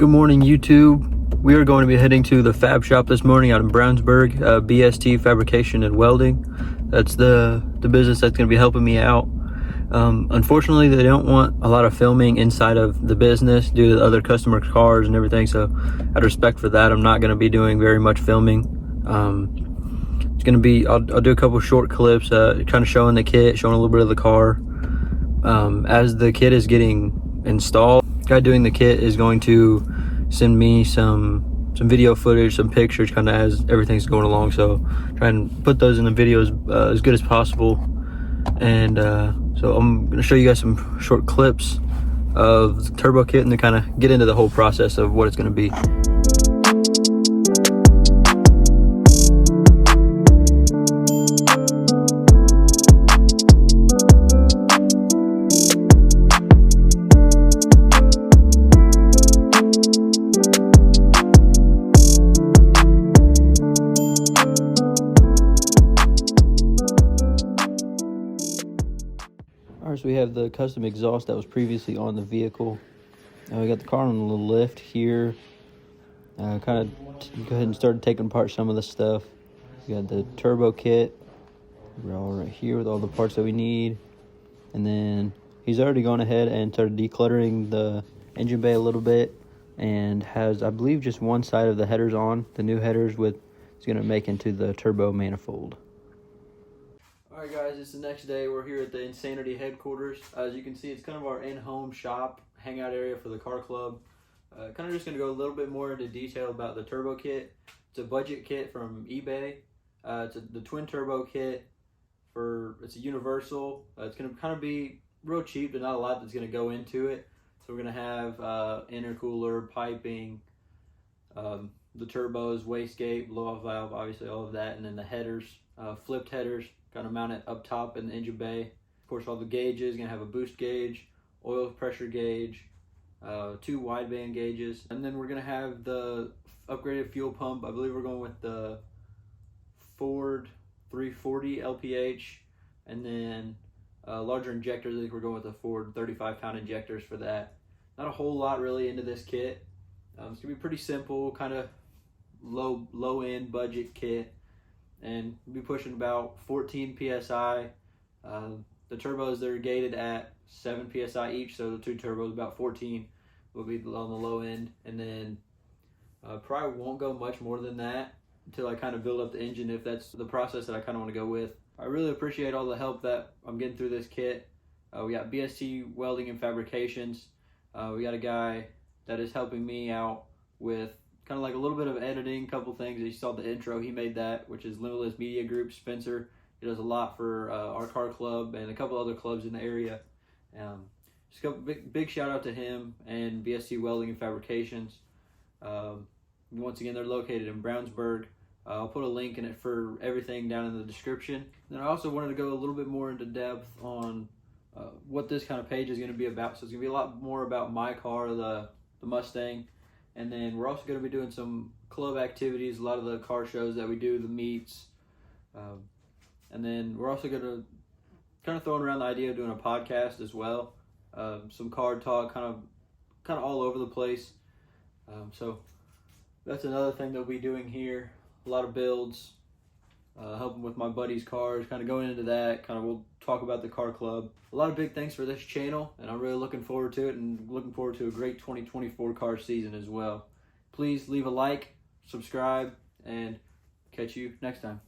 Good morning, YouTube. We are going to be heading to the Fab Shop this morning out in Brownsburg, BST Fabrication and Welding. That's the business that's going to be helping me out. Unfortunately, they don't want a lot of filming inside of the business due to the other customer cars and everything, so out of respect for that, I'm not going to be doing very much filming. It's going to be, I'll do a couple short clips, kind of showing the kit, showing a little bit of the car. As the kit is getting installed, the guy doing the kit is going to send me some video footage, some pictures, kind of as everything's going along, so try and put those in the videos as good as possible. And so I'm going to show you guys some short clips of the turbo kit and to kind of get into the whole process of what it's going to be. Alright, so we have the custom exhaust that was previously on the vehicle. We got the car on a little lift here. Kind of go ahead and start taking apart some of the stuff. We got the turbo kit. We're all right here with all the parts that we need. And then he's already gone ahead and started decluttering the engine bay a little bit, and has, I believe, just one side of the headers on, the new headers with, it's going to make into the turbo manifold. Alright guys, it's the next day. We're here at the Insanity headquarters. As you can see, it's kind of our in-home shop, hangout area for the car club. Kind of just going to go a little bit more into detail about the turbo kit. It's a budget kit from eBay. It's the twin turbo kit. It's a universal. It's going to kind of be real cheap, but not a lot that's going to go into it. So we're going to have intercooler, piping, the turbos, wastegate, blow-off valve, obviously all of that, and then the headers, flipped headers. Got to mount it up top in the engine bay. Of course, all the gauges. Gonna have a boost gauge, oil pressure gauge, 2 wideband gauges, and then we're gonna have the upgraded fuel pump. I believe we're going with the Ford 340 LPH, and then larger injectors. I think we're going with the Ford 35-pound injectors for that. Not a whole lot really into this kit. It's gonna be pretty simple, kind of low-end budget kit. And we'll be pushing about 14 psi. The turbos, they're gated at 7 psi each, so the 2 turbos about 14 will be on the low end. And then probably won't go much more than that until I kind of build up the engine, if that's the process that I kind of want to go with. I really appreciate all the help that I'm getting through this kit. We got BST Welding and Fabrications. We got a guy that is helping me out with kind of like a little bit of editing, a couple things. You saw the intro, he made that, which is Limitlessmediagroup, Spencer. He does a lot for our car club and a couple other clubs in the area. Just a big shout out to him and BST Welding and Fabrications. Once again, they're located in Brownsburg. I'll put a link in it for everything down in the description. And then I also wanted to go a little bit more into depth on what this kind of page is going to be about. So it's going to be a lot more about my car, the Mustang. And then we're also going to be doing some club activities, a lot of the car shows that we do, the meets. And then we're also going to kind of throwing around the idea of doing a podcast as well. Some car talk, kind of all over the place. So that's another thing that we'll be doing here. A lot of builds, helping with my buddy's cars, kind of going into that. Kind of we'll talk about the car club. A lot of big things for this channel, and I'm really looking forward to it, and looking forward to a great 2024 car season as well. Please leave a like, subscribe, and catch you next time.